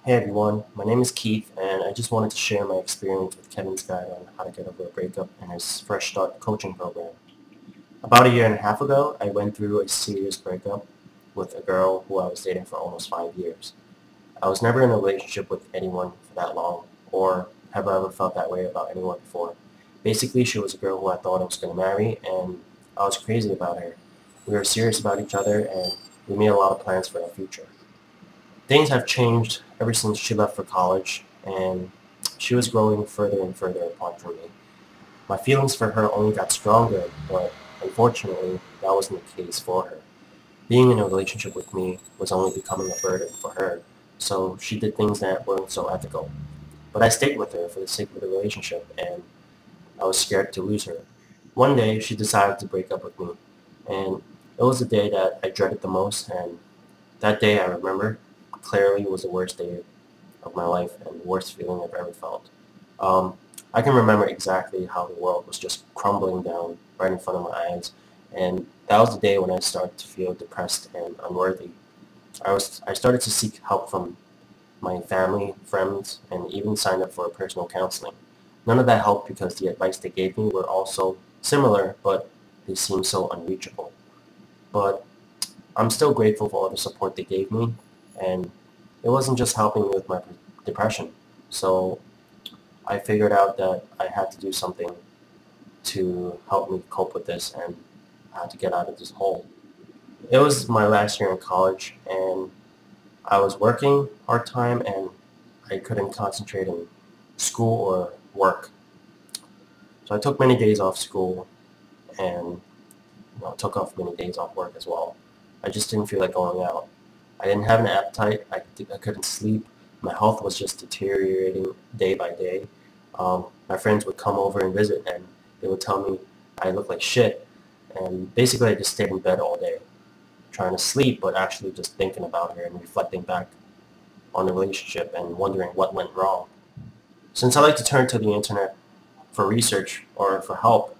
Hey everyone, my name is Keith and I just wanted to share my experience with Kevin's guide on how to get over a breakup and his Fresh Start coaching program. About a year and a half ago, I went through a serious breakup with a girl who I was dating for almost 5 years. I was never in a relationship with anyone for that long, or have I ever felt that way about anyone before. Basically, she was a girl who I thought I was going to marry, and I was crazy about her. We were serious about each other, and we made a lot of plans for our future. Things have changed ever since she left for college, and she was growing further and further apart from me. My feelings for her only got stronger, but unfortunately, that wasn't the case for her. Being in a relationship with me was only becoming a burden for her, so she did things that weren't so ethical. But I stayed with her for the sake of the relationship, and I was scared to lose her. One day, she decided to break up with me, and it was the day that I dreaded the most, and that day I remember clearly was the worst day of my life and the worst feeling I've ever felt. Um, I can remember exactly how the world was just crumbling down right in front of my eyes, and that was the day when I started to feel depressed and unworthy. I started to seek help from my family, friends, and even signed up for personal counseling. None of that helped because the advice they gave me were also similar, but they seemed so unreachable. But I'm still grateful for all the support they gave me, and it wasn't just helping me with my depression. So I figured out that I had to do something to help me cope with this, and I had to get out of this hole. It was my last year in college, and I was working part-time, and I couldn't concentrate in school or work. So I took many days off school and took off many days off work as well. I just didn't feel like going out. I didn't have an appetite. I couldn't sleep. My health was just deteriorating day by day. My friends would come over and visit, and they would tell me I looked like shit. And basically, I just stayed in bed all day, trying to sleep, but actually just thinking about her and reflecting back on the relationship and wondering what went wrong. Since I like to turn to the internet for research or for help,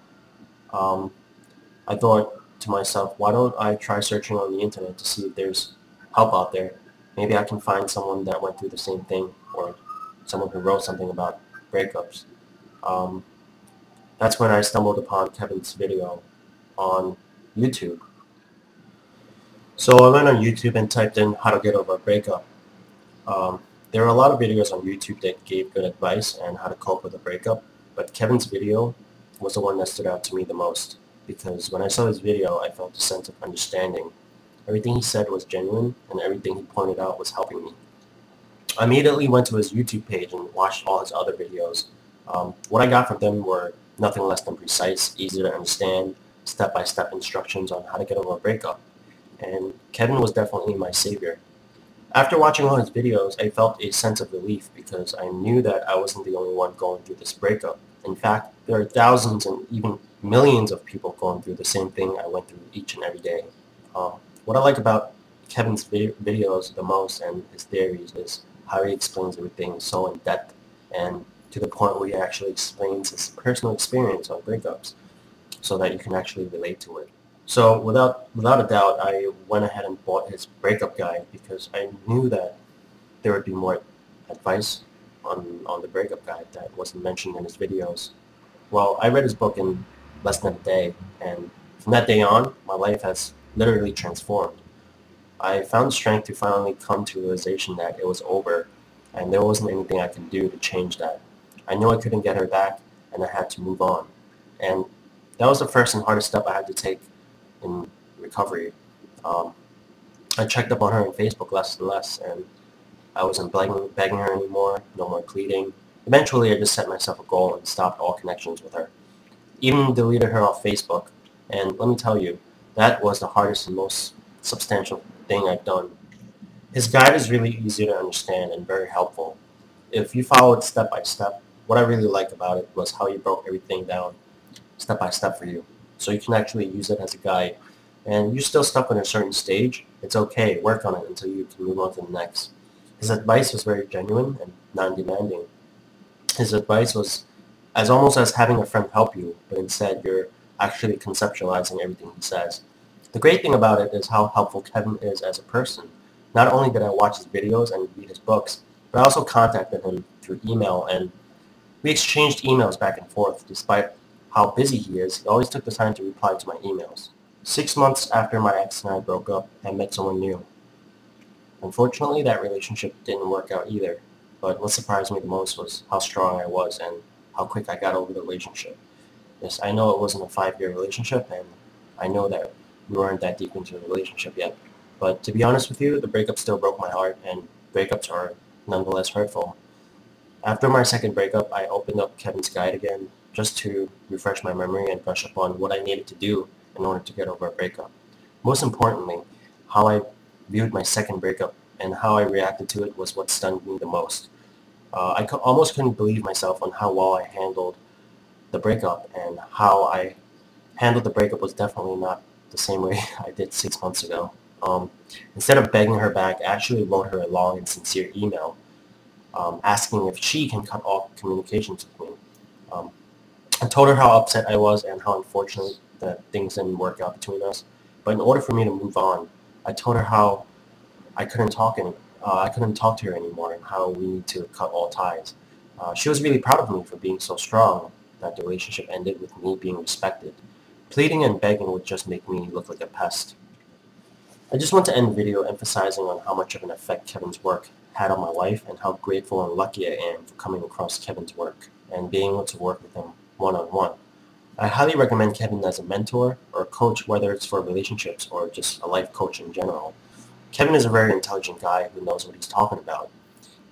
um, I thought to myself, why don't I try searching on the internet to see if there's help out there? Maybe I can find someone that went through the same thing, or someone who wrote something about breakups. Um, that's when I stumbled upon Kevin's video on YouTube. So I went on YouTube and typed in how to get over a breakup. Um, there are a lot of videos on YouTube that gave good advice on how to cope with a breakup, but Kevin's video was the one that stood out to me the most because when I saw his video, I felt a sense of understanding. Everything he said was genuine, and everything he pointed out was helping me. I immediately went to his YouTube page and watched all his other videos. What I got from them were nothing less than precise, easy to understand, step-by-step instructions on how to get over a breakup. And Kevin was definitely my savior. After watching all his videos, I felt a sense of relief because I knew that I wasn't the only one going through this breakup. In fact, there are thousands and even millions of people going through the same thing I went through each and every day. What I like about Kevin's videos the most and his theories is how he explains everything so in depth and to the point where he actually explains his personal experience on breakups so that you can actually relate to it. So without a doubt, I went ahead and bought his breakup guide because I knew that there would be more advice on the breakup guide that wasn't mentioned in his videos. Well, I read his book in less than a day, and from that day on, my life has literally transformed. I found the strength to finally come to the realization that it was over, and there wasn't anything I could do to change that. I knew I couldn't get her back, and I had to move on. And that was the first and hardest step I had to take in recovery. Um, I checked up on her on Facebook less and less, and I wasn't begging her anymore, no more pleading. Eventually, I just set myself a goal and stopped all connections with her. Even deleted her off Facebook, and let me tell you, that was the hardest and most substantial thing I've done. His guide is really easy to understand and very helpful. If you follow it step by step, what I really liked about it was how he broke everything down step by step for you. So you can actually use it as a guide. And you're still stuck on a certain stage, it's okay, work on it until you can move on to the next. His advice was very genuine and non-demanding. His advice was as almost as having a friend help you, but instead you're actually conceptualizing everything he says. The great thing about it is how helpful Kevin is as a person. Not only did I watch his videos and read his books, But I also contacted him through email, and we exchanged emails back and forth. Despite how busy he is, he always took the time to reply to my emails. 6 months after my ex and I broke up, I met someone new. Unfortunately, that relationship didn't work out either, but what surprised me the most was how strong I was and how quick I got over the relationship. Yes, I know it wasn't a 5-year relationship, and I know that we weren't that deep into the relationship yet. But to be honest with you, the breakup still broke my heart, and breakups are nonetheless hurtful. After my second breakup, I opened up Kevin's guide again just to refresh my memory and brush up on what I needed to do in order to get over a breakup. Most importantly, how I viewed my second breakup and how I reacted to it was what stunned me the most. Almost couldn't believe myself on how well I handled the breakup, and how I handled the breakup was definitely not the same way I did 6 months ago. Um, Instead of begging her back, I actually wrote her a long and sincere email asking if she can cut off communications with me. Um, I told her how upset I was and how unfortunate that things didn't work out between us. But in order for me to move on, I told her how I couldn't talk any, I couldn't talk to her anymore, and how we need to cut all ties. She was really proud of me for being so strong that the relationship ended with me being respected. Pleading and begging would just make me look like a pest. I just want to end the video emphasizing on how much of an effect Kevin's work had on my life, and how grateful and lucky I am for coming across Kevin's work and being able to work with him one-on-one. I highly recommend Kevin as a mentor or a coach, whether it's for relationships or just a life coach in general. Kevin is a very intelligent guy who knows what he's talking about.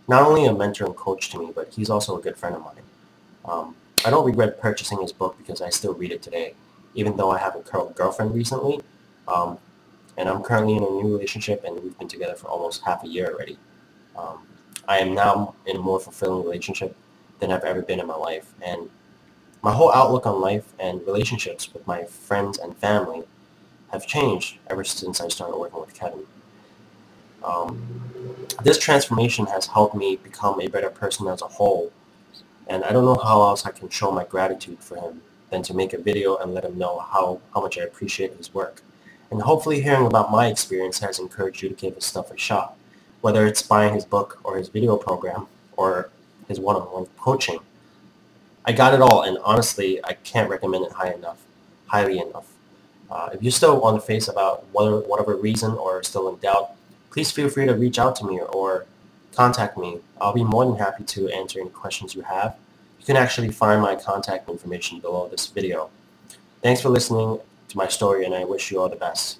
Not only a mentor and coach to me, but he's also a good friend of mine. I don't regret purchasing his book because I still read it today, even though I have a girlfriend recently, um, and I'm currently in a new relationship, and we've been together for almost half a year already. Um, I am now in a more fulfilling relationship than I've ever been in my life, and my whole outlook on life and relationships with my friends and family have changed ever since I started working with Kevin. This transformation has helped me become a better person as a whole, and I don't know how else I can show my gratitude for him than to make a video and let him know how much I appreciate his work. And hopefully hearing about my experience has encouraged you to give his stuff a shot, whether it's buying his book or his video program or his one-on-one coaching. I got it all, and honestly, I can't recommend it highly enough. If you're still on the fence about whatever reason, or still in doubt, please feel free to reach out to me or contact me. I'll be more than happy to answer any questions you have. You can actually find my contact information below this video. Thanks for listening to my story, and I wish you all the best.